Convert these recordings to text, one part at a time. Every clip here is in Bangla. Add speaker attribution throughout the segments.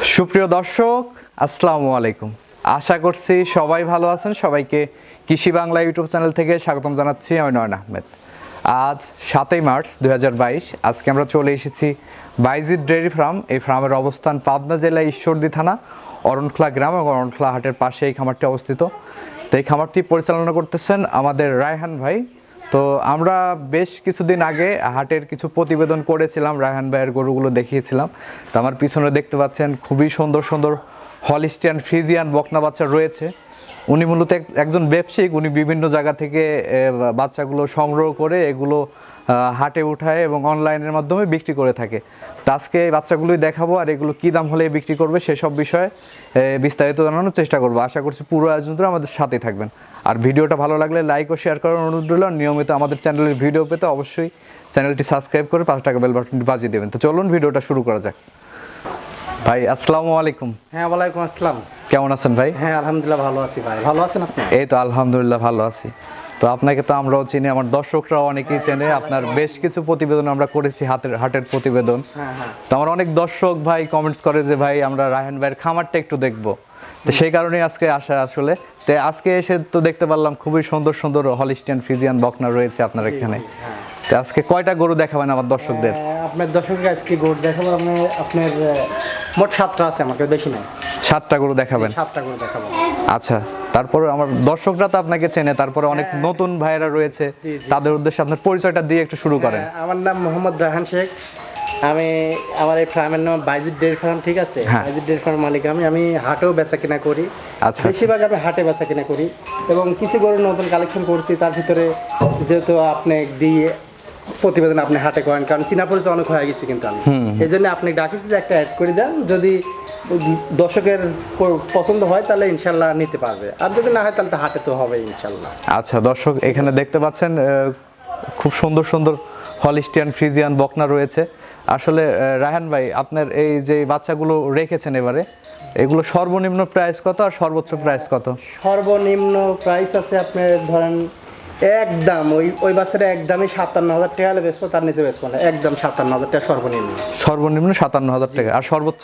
Speaker 1: সুপ্রিয় দর্শক, আসসালামু আলাইকুম। আশা করছি সবাই ভালো আছেন। সবাইকে কৃষি বাংলা ইউটিউব চ্যানেল থেকে স্বাগতম জানাচ্ছি। আমি নয়ন আহমেদ। আজ 7ই মার্চ 2022। আজকে আমরা চলে এসেছি বাইজিদ ডেয়ারি ফার্ম। এই ফার্মের অবস্থান পাবনা জেলায় ঈশ্বরদী থানা, অরণখোলা গ্রাম এবং অরণখোলা হাটের পাশে এই খামারটি অবস্থিত। তো এই খামারটি পরিচালনা করতেছেন আমাদের রায়হান ভাই। তো আমরা বেশ কিছুদিন আগে হাটের কিছু প্রতিবেদন করেছিলাম, রায়হান ভাইয়ের গরুগুলো দেখিয়েছিলাম। তো আমার পিছনে দেখতে পাচ্ছেন খুবই সুন্দর সুন্দর হলিস্টিয়ান ফ্রিজিয়ান বকনা বাচ্চা রয়েছে। উনি মূলত একজন ব্যবসায়িক। উনি বিভিন্ন জায়গা থেকে বাচ্চাগুলো সংগ্রহ করে এগুলো হাটে উঠায় এবং অনলাইনের মাধ্যমে বিক্রি করে থাকে। তো আজকে এই বাচ্চাগুলোই দেখাবো, আর এগুলো কী দাম হলে বিক্রি করবে সেসব বিষয়ে বিস্তারিত জানানোর চেষ্টা করবো। আশা করছি পুরো আয়োজন ধরে আমাদের সাথেই থাকবেন। আর ভিডিওটা ভালো লাগলে লাইক ও শেয়ার করার অনুরোধ রইল। নিয়মিত আমাদের চ্যানেলের ভিডিও পেতে অবশ্যই চ্যানেলটি সাবস্ক্রাইব করে 5 টাকা বেল বাটনটি বাজিয়ে দেবেন। তো চলুন ভিডিওটা শুরু করা যাক। ভাই আসসালামু আলাইকুম।
Speaker 2: হ্যাঁ, ওয়ালাইকুম আসসালাম।
Speaker 1: কেমন আছেন ভাই?
Speaker 2: হ্যাঁ, আলহামদুলিল্লাহ ভালো আছি ভাই। ভালো আছেন আপনি?
Speaker 1: এই তো আলহামদুলিল্লাহ ভালো আছি। তো আপনাকে তো আমরাও চিনি, আমার দর্শকরাও অনেকেই চেনে। আপনার বেশ কিছু প্রতিবেদন আমরা করেছি, হাটের প্রতিবেদন। তো আমার অনেক দর্শক ভাই কমেন্টস করে যে ভাই আমরা রায়হান ভাইয়ের খামারটা একটু দেখবো। তো সেই কারণেই আজকে আসা আসলে। তো আজকে এসে তো দেখতে পারলাম খুবই সুন্দর সুন্দর হলিস্টিয়ান ফ্রিজিয়ান বকনা রয়েছে আপনার এখানে। তো আজকে কয়টা গরু দেখাবেন আমার দর্শকদের?
Speaker 2: আপনার দর্শককে আজকে গরু দেখাবো। আপনার মোট 7টা আছে, আমাকে বেশি নাই।
Speaker 1: 7টা গরু দেখাবেন?
Speaker 2: 7টা গরু দেখাবো।
Speaker 1: আচ্ছা, তারপরে আমার দর্শকরা তো আপনাকে চেনে, তারপরে অনেক নতুন ভাইয়েরা রয়েছে, তাদের উদ্দেশ্যে আপনার পরিচয়টা দিয়ে একটু শুরু করেন।
Speaker 2: আমার নাম মোহাম্মদ রায়হান শেখ। আমার এই ফার্মের নাম বাইজিদ ডেয়ারি ফার্ম, ঠিক আছে? বাইজিদ ডেয়ারি ফার্ম মালিক আমি হাটেও বেচা কিনা করি।
Speaker 1: আচ্ছা,
Speaker 2: বেশিরভাগ আমি হাটে বেচা কিনা করি এবং কিছু গরু নতুন কালেকশন করছি। তার ভিতরে যেহেতু আপনি দিয়ে প্রতিবেদন আপনি হাটে করেন, কারণ চিনা পরিচিত অনেক হয়ে গেছি, কিন্তু আমি এই জন্য আপনি ডাকিছি যে একটা অ্যাড করে দেন। যদি দর্শকের পছন্দ হয় তাহলে ইনশাল্লাহ নিতে পারবে, আর যদি না হয় তাহলে তো হাটে তো হবে ইনশাল্লাহ।
Speaker 1: আচ্ছা দর্শক, এখানে দেখতে পাচ্ছেন খুব সুন্দর সুন্দর হলিস্টিয়ান ফ্রিজিয়ান বকনা রয়েছে। আসলে রায়হান ভাই, আপনার এই যে বাচ্চাগুলো রেখেছেন এবারে, এগুলো সর্বনিম্ন প্রাইস কত আর সর্বোচ্চ প্রাইস কত?
Speaker 2: সর্বনিম্ন প্রাইস আছে আপনার ধরেন একদম ওই বাচ্চাটা একদমই 57,000 টাকা হলে বেচবো, তার নিচে বেচবো না। একদম 57,000 টাকা সর্বনিম্ন।
Speaker 1: সর্বনিম্ন 57,000 টাকা। আর সর্বোচ্চ?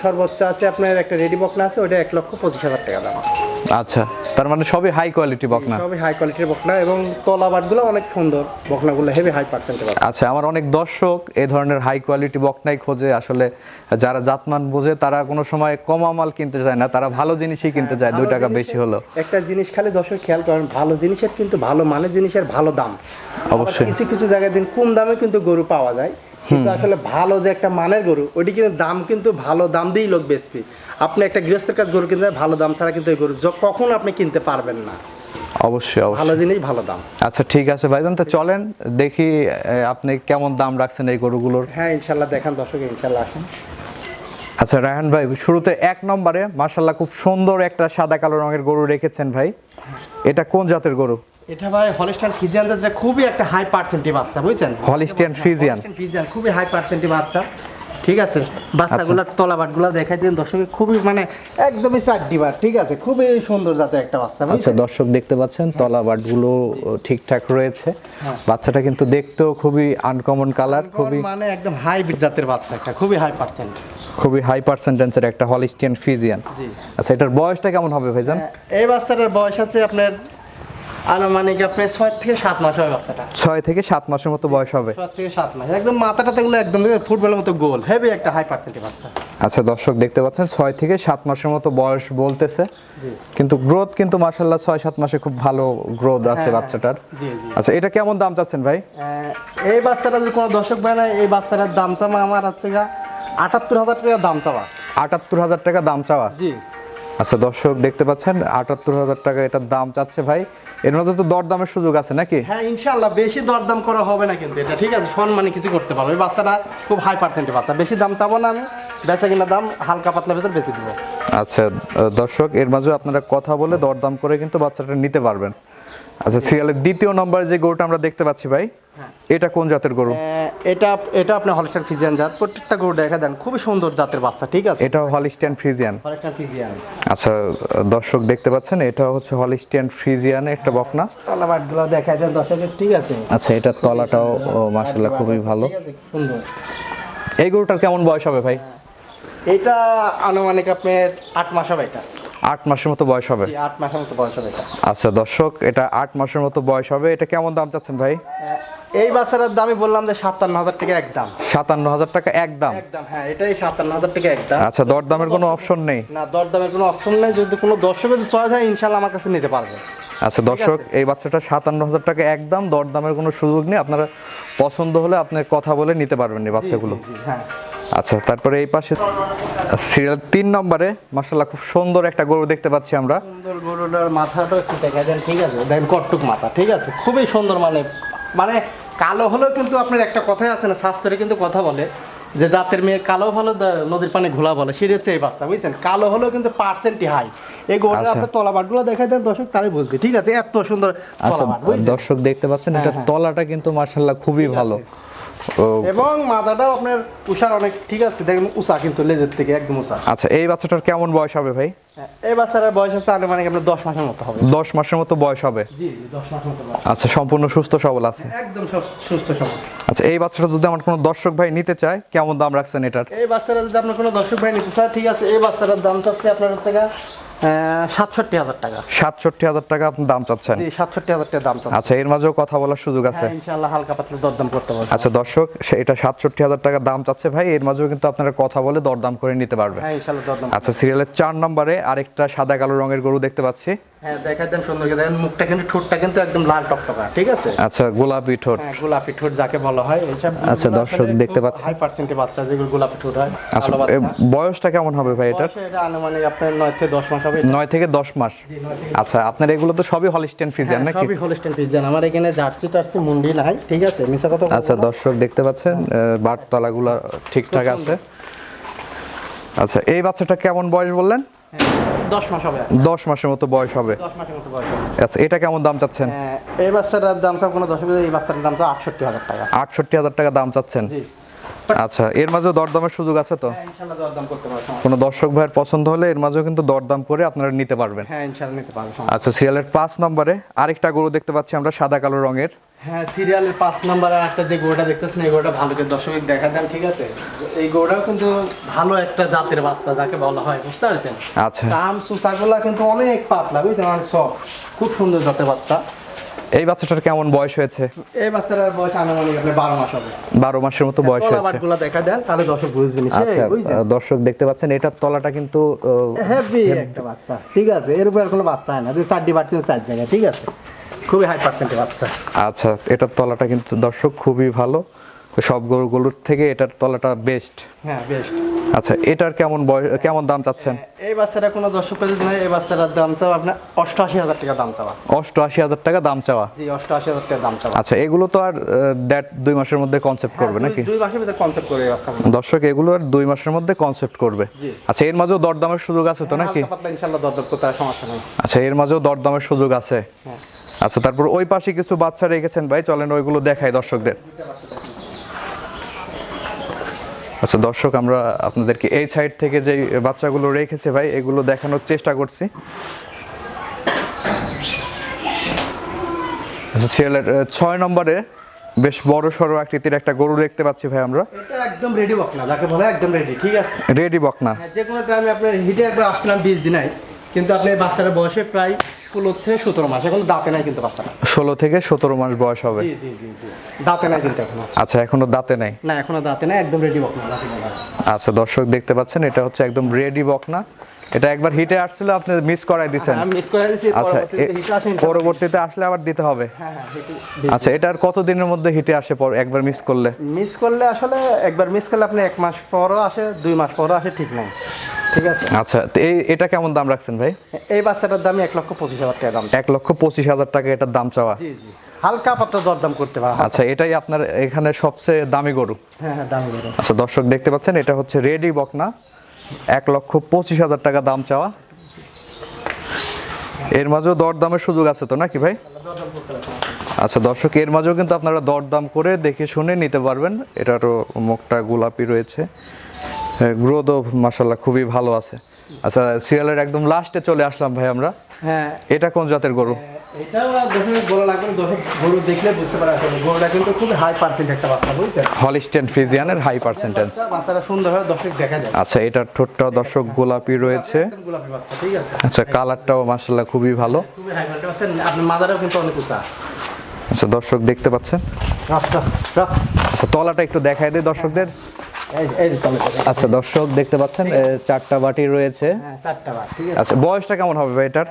Speaker 2: সর্বোচ্চ আছে আপনার একটা রেডি বকনা আছে, ওটা 1,25,000 টাকা দাম।
Speaker 1: আচ্ছা, তার মানে সবই হাই কোয়ালিটি বকনা?
Speaker 2: সবই হাই কোয়ালিটির বকনা এবং তলাবাটগুলো অনেক সুন্দর। বকনাগুলো হেভি হাই পার্সেন্টেজ।
Speaker 1: আচ্ছা, আমার অনেক দর্শক এই ধরনের হাই কোয়ালিটি বকনাই খোঁজে। আসলে যারা জাতমান বোঝে তারা কোনো সময় কমা মাল কিনতে চায় না, তারা ভালো জিনিসই কিনতে চায়, 2 টাকা বেশি হলো।
Speaker 2: একটা জিনিস খালি দর্শক খেয়াল করেন, ভালো জিনিসের কিন্তু ভালো মানের জিনিসের ভালো দাম।
Speaker 1: অবশ্যই
Speaker 2: কিছু কিছু জায়গায় দিন কম দামে কিন্তু গরু পাওয়া যায়, কিন্তু আসলে ভালো যে একটা মানের গরু ওইটি কিন্তু দাম কিন্তু ভালো দাম দিয়েই লোক বেচবে। আপনি একটা গৃহস্থের কাছে গরু কিনতে ভালো দাম ছাড়া কিন্তু এই গরু কখন আপনি কিনতে পারবেন না।
Speaker 1: অবশ্যই
Speaker 2: ভালো জিনিস ভালো দাম।
Speaker 1: আচ্ছা ঠিক আছে ভাইজান, তো চলেন দেখি আপনি কেমন দাম রাখছেন এই গরুগুলোর।
Speaker 2: হ্যাঁ ইনশাল্লাহ দেখান দর্শক, ইনশাল্লাহ আসেন।
Speaker 1: আচ্ছা রায়হান ভাই, শুরুতে 1 নম্বরে মাশাআল্লাহ খুব সুন্দর একটা সাদা কালো রঙের গরু রেখেছেন ভাই। এটা কোন জাতের গরু?
Speaker 2: এটা ভাই হলিস্টিয়ান ফ্রিজিয়ান, যেটা খুবই একটা হাই পার্সেন্টেজ বাচ্চা, বুঝছেন?
Speaker 1: হলিস্টিয়ান ফ্রিজিয়ান
Speaker 2: খুবই হাই পার্সেন্টেজ বাচ্চা, ঠিক আছে? বাচ্চাগুলোর তলাবাটগুলো দেখাই দিন দর্শক, খুবই মানে একদমই চারটিবার, ঠিক আছে? খুবই সুন্দর জাতের একটা বাচ্চা।
Speaker 1: আচ্ছা দর্শক দেখতে পাচ্ছেন তলাবাটগুলো ঠিকঠাক রয়েছে। বাচ্চাটা কিন্তু দেখতেও খুবই আনকমন কালার, খুবই
Speaker 2: মানে একদম হাইব্রিড জাতের বাচ্চা, একটা খুবই হাই পার্সেন্ট,
Speaker 1: খুবই হাই পার্সেন্টেজের একটা হলিস্টিয়ান ফ্রিজিয়ান। আচ্ছা, এটার বয়সটা কেমন হবে ভাইজান?
Speaker 2: এই বাচ্চাটার বয়স আছে আপনার আনুমানিক আপনার 6 থেকে 7 মাস হবে। বাচ্চাটা
Speaker 1: 6 থেকে 7 মাসের মতো বয়স হবে।
Speaker 2: 6 থেকে 7 মাস। একদম মাথাটাগুলো একদম ফুটবলের মতো গোল, হেভি একটা হাই পার্সেন্টেজ বাচ্চা।
Speaker 1: আচ্ছা দর্শক দেখতে পাচ্ছেন 6 থেকে 7 মাসের মতো বয়স বলতেছে, কিন্তু গ্রোথ কিন্তু মাশাআল্লাহ 6-7 মাসে খুব ভালো গ্রোথ আছে বাচ্চাটার। আচ্ছা, এটা কেমন দাম চাচ্ছেন ভাই?
Speaker 2: এই বাচ্চাটা যদি কোনো দর্শক ভাই না, এই বাচ্চাটার দাম চাওয়া আমার হচ্ছে 78,000 টাকা দাম চাওয়া।
Speaker 1: 78,000 টাকা দাম চাওয়া?
Speaker 2: জি।
Speaker 1: আচ্ছা দর্শক দেখতে পাচ্ছেন 78,000 টাকা এটার দাম চাচ্ছে ভাই। এর মধ্যে তো দরদামের সুযোগ আছে নাকি?
Speaker 2: হ্যাঁ ইনশাআল্লাহ, বেশি দরদাম করা হবে না কিন্তু এটা, ঠিক আছে? সম্মানে কিছু করতে পারবে। এই বাচ্চাটা খুব হাই পার্সেন্টেজ বাচ্চা, বেশি দাম চাবো না আমি, বেচা কিনা দাম হালকা পাতলা ভেতর বেশি দিব।
Speaker 1: আচ্ছা দর্শক, এর মাঝে আপনারা কথা বলে দরদাম করে কিন্তু বাচ্চাটা নিতে পারবেন। আচ্ছা, সিরিয়ালের 2য় নম্বর যে গরুটা আমরা দেখতে পাচ্ছি ভাই, এটা কোন জাতের গরু?
Speaker 2: এটা আপনার হলিস্টিয়ান ফ্রিজিয়ান জাত। প্রত্যেকটা গরু দেখা দেন খুবই সুন্দর জাতের বাচ্চা, ঠিক আছে?
Speaker 1: এটা হলিস্টিয়ান ফ্রিজিয়ান।
Speaker 2: Holstein Friesian.
Speaker 1: আচ্ছা দর্শক দেখতে পাচ্ছেন এটা হচ্ছে হলিস্টিয়ান ফ্রিজিয়ান একটা বকনা।
Speaker 2: তলাবাটগুলো দেখা দেন দর্শকের, ঠিক আছে?
Speaker 1: আচ্ছা, এটার তলাটাও মাশাআল্লাহ খুবই ভালো,
Speaker 2: ঠিক আছে, সুন্দর।
Speaker 1: এই গরুটার কেমন বয়স হবে ভাই?
Speaker 2: এটা আনুমানিক আপনার 8 মাস হবে এটা।
Speaker 1: 8 মাসের মতো বয়স হবে।
Speaker 2: জি 8 মাসের মতো বয়স হবে এটা।
Speaker 1: আচ্ছা দর্শক, এটা 8 মাসের মতো বয়স হবে। এটা কেমন দাম চাচ্ছেন ভাই?
Speaker 2: এই বাচ্চাটার দামই বললাম যে 57,000 টাকা একদম।
Speaker 1: 57,000 টাকা একদম?
Speaker 2: একদম হ্যাঁ, এটাই 57,000 টাকা একদম।
Speaker 1: আচ্ছা, দরদামের কোনো অপশন নেই?
Speaker 2: না, দরদামের কোনো অপশন নেই। যদি কোনো দর্শকের চয়েস হয় ইনশাআল্লাহ আমার কাছে নিতে পারবে।
Speaker 1: আচ্ছা দর্শক, এই বাচ্চাটা 57,000 টাকা একদম, দরদামের কোনো সুযোগ নেই। আপনারা পছন্দ হলে আপনি কথা বলে নিতে পারবেন এই বাচ্চাগুলো।
Speaker 2: হ্যাঁ।
Speaker 1: আচ্ছা, তারপরে এই পাশে সিরিয়াল 3 নম্বরে মাশাআল্লাহ খুব সুন্দর একটা গরু দেখতে পাচ্ছি আমরা।
Speaker 2: সুন্দর গরুটার মাথাটা একটু দেখা দেন, ঠিক আছে? দেখেন কটটুক মাথা, ঠিক আছে? খুবই সুন্দর, মানে কালো হলেও কিন্তু আপনার একটা কথাই আছে না, শাস্ত্রে কিন্তু কথা বলে যে জাতের মেয়ে কালো ভালো নদীর পানি ঘোলা বলে, সেটা হচ্ছে এই বাচ্চা, বুঝছেন? কালো হলেও কিন্তু পার্সেন্টই হাই। এই গরুটা আপনার তলাবাটগুলো দেখাই দেন দর্শক, তাহলে বুঝবে, ঠিক আছে? এত সুন্দর তলাবাট, বুঝছেন?
Speaker 1: দর্শক দেখতে পাচ্ছেন, এটা তলাটা কিন্তু মাশাআল্লাহ খুবই ভালো,
Speaker 2: এবং মাথাটাও আপনার উষার অনেক, ঠিক আছে? দেখেন উষা কিন্তু লেজের থেকে একদম উষা।
Speaker 1: আচ্ছা, এই বাচ্চাটার কেমন বয়স হবে ভাই?
Speaker 2: এই বাচ্চাটার বয়স হচ্ছে আনুমানিক আপনার 10 মাসের মতো হবে।
Speaker 1: 10 মাসের মতো বয়স হবে?
Speaker 2: জি 10 মাসের মতো বয়স।
Speaker 1: আচ্ছা, সম্পূর্ণ সুস্থ সবল আছে?
Speaker 2: একদম সুস্থ সবল।
Speaker 1: আচ্ছা, এই বাচ্চাটা যদি আমার কোনো দর্শক ভাই নিতে চায়, কেমন দাম রাখছেন এটার?
Speaker 2: এই বাচ্চাটা যদি আপনার কোনো দর্শক ভাই নিতে চায়, ঠিক আছে, এই বাচ্চাটার দাম চাচ্ছে আপনার টাকা 67,000 টাকা।
Speaker 1: 67,000 টাকা আপনি দাম চাচ্ছেন?
Speaker 2: জি 67,000 টাকা দাম চাচ্ছেন।
Speaker 1: আচ্ছা, এর মাঝেও কথা বলার সুযোগ আছে?
Speaker 2: হ্যাঁ ইনশাআল্লাহ হালকা পাতলা দরদাম করতে পারবেন।
Speaker 1: আচ্ছা দর্শক, এটা 67,000 টাকা দাম চাচ্ছে ভাই, এর মাঝেও কিন্তু আপনারা কথা বলে দরদাম করে নিতে পারবেন।
Speaker 2: হ্যাঁ ইনশাআল্লাহ দরদাম।
Speaker 1: আচ্ছা, সিরিয়ালের 4 নম্বরে আরেকটা সাদা কালো রঙের গরু দেখতে পাচ্ছি।
Speaker 2: হ্যাঁ দেখাই দেন সুন্দর করে, দেখেন মুখটা কিন্তু, ঠোঁটটা কিন্তু একদম লাল টকটকা, ঠিক আছে?
Speaker 1: আচ্ছা, গোলাপি ঠোঁট।
Speaker 2: হ্যাঁ গোলাপি ঠোঁট যাকে বলা হয় এইসব।
Speaker 1: আচ্ছা দর্শক দেখতে পাচ্ছেন,
Speaker 2: হাই পার্সেন্টের বাচ্চা যেগুলো গোলাপি ঠোঁট হয়।
Speaker 1: আচ্ছা বয়সটা কেমন হবে ভাই এটার?
Speaker 2: এটা আনুমানিক আপনার 9 থেকে 10 মাস হবে।
Speaker 1: 9 থেকে 10 মাস?
Speaker 2: জি 9 থেকে।
Speaker 1: আচ্ছা, আপনার এগুলো তো সবই হলিস্টিয়ান ফ্রিজিয়ান নাকি?
Speaker 2: সবই হলিস্টিয়ান ফ্রিজিয়ান। আমার এখানে জার্সি টার্সি মুন্ডি নাই, ঠিক আছে? মিছা কথা বলবো না।
Speaker 1: আচ্ছা দর্শক দেখতে পাচ্ছেন, বাটতলাগুলো ঠিকঠাক আছে। আচ্ছা, এই বাচ্চাটা কেমন বয়স বললেন?
Speaker 2: 10 মাস হবে।
Speaker 1: 10 মাসের মতো বয়স হবে?
Speaker 2: 10 মাসের মতো বয়স হবে।
Speaker 1: আচ্ছা, এটা কেমন দাম চাচ্ছেন?
Speaker 2: এই বাচ্চাটার দাম সব কোনো 10 এই বাচ্চাটার দাম তো 68,000 টাকা।
Speaker 1: 68,000 টাকা দাম চাচ্ছেন?
Speaker 2: জি।
Speaker 1: আচ্ছা, এর মাঝেও দরদামের সুযোগ আছে তো?
Speaker 2: হ্যাঁ ইনশাআল্লাহ দরদাম করতে পারবেন।
Speaker 1: কোনো দর্শক ভাইয়ের পছন্দ হলে এর মাঝেও কিন্তু দরদাম করে আপনারা নিতে পারবেন।
Speaker 2: হ্যাঁ ইনশাআল্লাহ নিতে পারবেন।
Speaker 1: আচ্ছা, সিরিয়ালের 5 নম্বরে আরেকটা গরু দেখতে পাচ্ছি আমরা, সাদা কালো রঙের।
Speaker 2: হ্যাঁ সিরিয়ালের 5 নম্বরে একটা যে গরুটা দেখতেছেন, এই গরুটা ভালো করে দর্শক দেখা দেন, ঠিক আছে? এই গরুটাও কিন্তু ভালো একটা জাতের বাচ্চা যাকে বলা হয়, বুঝতে পারছেন?
Speaker 1: আচ্ছা,
Speaker 2: সাম সুসাগুলা কিন্তু অনেক পাতলা, বুঝছেন? অনেক সফট, খুব সুন্দর জাতের বাচ্চা।
Speaker 1: এই বাচ্চাটার কেমন বয়স হয়েছে?
Speaker 2: এই বাচ্চাটার বয়স আনুমানিক আপনার 12 মাস হবে।
Speaker 1: 12 মাসের মতো বয়স হয়েছে?
Speaker 2: তলাবাটগুলো দেখা দেন তাহলে দর্শক বুঝবেন।
Speaker 1: আচ্ছা দর্শক দেখতে পাচ্ছেন, এটার তলাটা কিন্তু
Speaker 2: হেভি একটা বাচ্চা, ঠিক আছে? এর উপর আর কোনো বাচ্চা হয় না, যে 4 বাট কিন্তু 4 জায়গায়, ঠিক আছে? খুবই হাই পার্সেন্টের বাচ্চা।
Speaker 1: আচ্ছা, এটার তলাটা কিন্তু দর্শক খুবই ভালো, সব গরুগুলোর থেকে এটার তলাটা বেস্ট।
Speaker 2: হ্যাঁ বেস্ট।
Speaker 1: আচ্ছা, এটার কেমন দাম চাচ্ছেন?
Speaker 2: এই বাচ্চাটা কোনো দর্শক যদি নাই, এই বাচ্চাটার দাম চাওয়া আপনার 88,000 টাকা দাম চাওয়া।
Speaker 1: 88,000 টাকা দাম চাওয়া?
Speaker 2: জি 88,000 টাকা দাম চাওয়া।
Speaker 1: আচ্ছা, এগুলো তো আর 2 মাসের মধ্যে কনসেপ্ট করবে নাকি?
Speaker 2: 2 মাসের ভিতরে কনসেপ্ট করে বাচ্চা।
Speaker 1: দর্শক, এগুলো আর 2 মাসের মধ্যে কনসেপ্ট করবে?
Speaker 2: জি।
Speaker 1: আচ্ছা, এর মাঝেও দরদামের সুযোগ আছে তো নাকি?
Speaker 2: হালকা পাতলা ইনশাআল্লাহ দরদাম করতে আর সমস্যা নেই।
Speaker 1: আচ্ছা, এর মাঝেও দরদামের সুযোগ আছে?
Speaker 2: হ্যাঁ।
Speaker 1: আচ্ছা, তারপর ওই পাশে কিছু বাচ্চা রেখেছেন ভাই, চলেন ওইগুলো দেখাই দর্শকদের। আচ্ছা দর্শক, আমরা আপনাদেরকে এই সাইড থেকে যে বাচ্চাগুলো রেখেছে ভাই, এগুলো দেখানোর চেষ্টা করছি। আচ্ছা, সিরিয়ালের 6 নম্বরে বেশ বড় সড়ো আকৃতির একটা গরু দেখতে পাচ্ছি ভাই আমরা।
Speaker 2: এটা একদম রেডি বকনা, যাকে বলে একদম রেডি, ঠিক আছে?
Speaker 1: রেডি বকনা?
Speaker 2: হ্যাঁ, যে কোনো টাইমে আপনার হিটে একবার আসলাম 20 দিন আগে, কিন্তু আপনি বাচ্চাটার বয়সে প্রায় 16 থেকে 17 মাস, এখন দাঁতে নাই কিন্তু বাচ্চাটা।
Speaker 1: 16 থেকে 17 মাস বয়স হবে?
Speaker 2: জি জি জি জি, দাঁতে নাই কিন্তু এখনো।
Speaker 1: আচ্ছা, এখনো দাঁতে নাই?
Speaker 2: না এখনো দাঁতে নাই, একদম রেডি বকনা যাকে বলা হয়।
Speaker 1: আচ্ছা দর্শক দেখতে পাচ্ছেন, এটা হচ্ছে একদম রেডি বকনা। এটা একবার হিটে আসছিল, আপনি মিস করাই দিয়েছেন?
Speaker 2: আমি মিস করে দিয়েছি।
Speaker 1: আচ্ছা,
Speaker 2: পরবর্তীতে হিটে আসেনি।
Speaker 1: পরবর্তীতে আসলে আবার দিতে হবে?
Speaker 2: হ্যাঁ হ্যাঁ হিটে।
Speaker 1: আচ্ছা, এটা আর কত দিনের মধ্যে হিটে আসে পর একবার মিস করলে?
Speaker 2: মিস করলে আসলে একবার মিস করলে আপনি 1 মাস পরও আসে, 2 মাস পরও আসে, ঠিক নাই, ঠিক আছে?
Speaker 1: আচ্ছা, তো এটা কেমন দাম রাখছেন ভাই?
Speaker 2: এই বাচ্চাটার দাম 1,25,000 টাকা দাম।
Speaker 1: 1,25,000 টাকা এটার দাম চাওয়া?
Speaker 2: জি জি, হালকা পাতলা দরদাম করতে পারে।
Speaker 1: আচ্ছা, এটাই আপনার এখানে সবচেয়ে দামি গরু?
Speaker 2: হ্যাঁ হ্যাঁ দামি গরু।
Speaker 1: আচ্ছা দর্শক দেখতে পাচ্ছেন, এটা হচ্ছে রেডি বকনা, 1,25,000 টাকা দাম চাওয়া। এর মাঝেও দরদামের সুযোগ আছে তো নাকি ভাই? আচ্ছা দর্শক, এর মাঝেও কিন্তু আপনারা দরদাম করে দেখে শুনে নিতে পারবেন। এটারও মুখটা গোলাপি রয়েছে, গ্রোথও মাশাআল্লাহ খুবই ভালো আছে। আচ্ছা, সিরিয়ালের একদম লাস্টে চলে আসলাম ভাই আমরা।
Speaker 2: হ্যাঁ,
Speaker 1: এটা কোন জাতের গরু?
Speaker 2: এটা দেখে বলা লাগবে না, গরু দেখলে বুঝতে পারা যাবে গরুটা কিন্তু খুব হাই পার্সেন্ট একটা বাচ্চা, বুঝছেন?
Speaker 1: হলিস্টিয়ান ফ্রিজিয়ানের হাই পার্সেন্টেজ।
Speaker 2: বাচ্চাটা সুন্দর হয়, দর্শক দেখা যায়।
Speaker 1: আচ্ছা, এটার ঠোঁটটাও দর্শক গোলাপি রয়েছে।
Speaker 2: একদম গোলাপি বাচ্চা, ঠিক আছে।
Speaker 1: আচ্ছা, কালারটাও মাশাআল্লাহ খুবই ভালো।
Speaker 2: খুবই হাই কোয়ালিটি বাচ্চা, আপনার মাদারও কিন্তু অনেক উঁচা।
Speaker 1: আচ্ছা দর্শক দেখতে পাচ্ছেন। আচ্ছা, তলাটা একটু দেখাই দিই দর্শকদের। আচ্ছা দর্শক দেখতে পাচ্ছেন, চারটা বাটি রয়েছে।
Speaker 2: হ্যাঁ, চারটা বাট, ঠিক আছে।
Speaker 1: আচ্ছা, বয়সটা কেমন হবে ভাই এটার?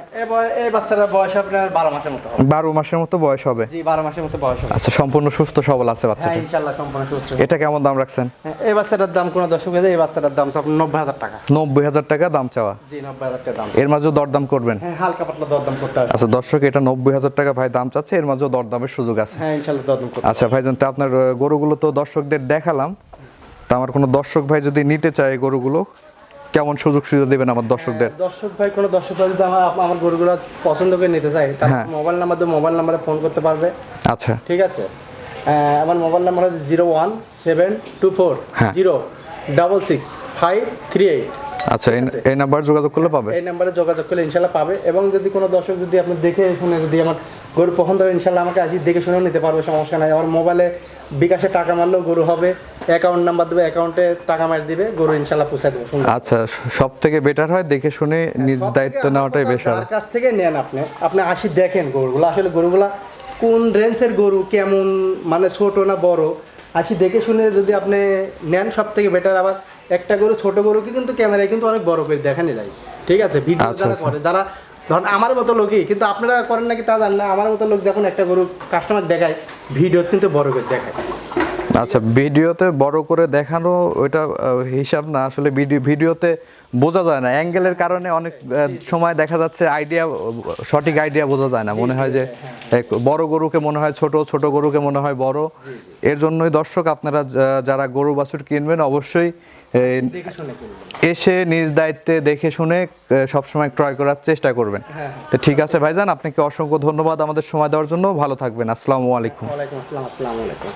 Speaker 2: এই বাচ্চাটার বয়স আপনার 12 মাসের মতো হবে।
Speaker 1: 12 মাসের মতো বয়স হবে।
Speaker 2: জি, 12 মাসের মতো বয়স হবে।
Speaker 1: আচ্ছা, সম্পূর্ণ সুস্থ সবল আছে
Speaker 2: হ্যাঁ,
Speaker 1: বাচ্চাটা।
Speaker 2: ইনশাআল্লাহ সম্পূর্ণ সুস্থ।
Speaker 1: এটা কেমন দাম রাখছেন?
Speaker 2: এই বাচ্চাটার দাম কোনো দর্শক এই বাচ্চাটার দাম আপনার 90,000 টাকা।
Speaker 1: 90,000 টাকা দাম চাওয়া।
Speaker 2: জি, 90,000 টাকা দাম।
Speaker 1: এর মাঝেও দরদাম করবেন?
Speaker 2: হ্যাঁ, হালকা পাতলা দরদাম করতে হবে।
Speaker 1: আচ্ছা দর্শক, এটা 90,000 টাকা ভাই দাম চাচ্ছে, এর মাঝেও দরদামের সুযোগ আছে।
Speaker 2: হ্যাঁ, ইনশাআল্লাহ দরদাম করতে হবে।
Speaker 1: আচ্ছা ভাইজান, তো আপনার গরুগুলো তো দর্শকদের দেখালাম, তা আমার কোনো দর্শক ভাই যদি নিতে চায় গরুগুলো, কেমন সুযোগ সুবিধা দেবেন আমার দর্শকদের?
Speaker 2: দর্শক ভাই, কোনো দর্শক ভাই যদি আমার গরুগুলো পছন্দ করে নিতে চায়, তাহলে
Speaker 1: হ্যাঁ।
Speaker 2: মোবাইল নাম্বারে ফোন করতে পারবে।
Speaker 1: আচ্ছা
Speaker 2: ঠিক আছে, আমার মোবাইল নাম্বার হচ্ছে 01724 0666538।
Speaker 1: আচ্ছা, এই নাম্বার যোগাযোগ করলে পাবে?
Speaker 2: এই নাম্বারে যোগাযোগ করলে ইনশাল্লাহ পাবে। এবং যদি কোনো দর্শক যদি আপনি দেখে শুনে যদি আমার গরু পছন্দ হয়, ইনশাল্লাহ আমাকে আসি দেখে শুনেও নিতে পারবে, সমস্যা নাই। আমার মোবাইলে বিকাশে টাকা মারলেও গরু হবে, অ্যাকাউন্ট নাম্বার দেবে, অ্যাকাউন্টে টাকা মার দিবে, গরু ইনশাল্লাহ পৌঁছায় দেবে।
Speaker 1: আচ্ছা, সব থেকে বেটার হয় দেখে শুনে নিজ দায়িত্ব নেওয়াটাই বেটার।
Speaker 2: তার কাছ থেকে নেন আপনি আসি দেখেন গরুগুলো, আসলে গরুগুলা কোন রেঞ্জের গরু, কেমন মানে ছোট না বড়, আসি দেখে শুনে যদি আপনি নেন সব থেকে বেটার। আবার একটা গরু, ছোট গরুকে কিন্তু ক্যামেরায় কিন্তু অনেক বড় করে দেখানো যায়, ঠিক আছে? ভিডিও যারা করে, যারা ধরেন আমার মতো লোকই, কিন্তু আপনারা করেন নাকি তা জান না, আমার মতো লোক যখন একটা গরু কাস্টমার দেখায়, ভিডিও কিন্তু বড় করে দেখায়।
Speaker 1: আচ্ছা, ভিডিওতে বড় করে দেখানো ওইটা হিসাব না, আসলে ভিডিওতে বোঝা যায় না, অ্যাঙ্গেলের কারণে অনেক সময় দেখা যাচ্ছে সঠিক আইডিয়া বোঝা যায় না, মনে হয় যে বড় গরুকে মনে হয় ছোট, ছোট গরুকে মনে হয় বড়। এর জন্যই দর্শক, আপনারা যারা গরু বাছুর কিনবেন অবশ্যই এসে নিজ দায়িত্বে দেখে শুনে সবসময় ক্রয় করার চেষ্টা করবেন। তো ঠিক আছে ভাইজান, আপনাকে অসংখ্য ধন্যবাদ আমাদের সময় দেওয়ার জন্য। ভালো থাকবেন। আসসালামু আলাইকুম।
Speaker 2: ওয়ালাইকুম আসসালাম। আসসালামু আলাইকুম।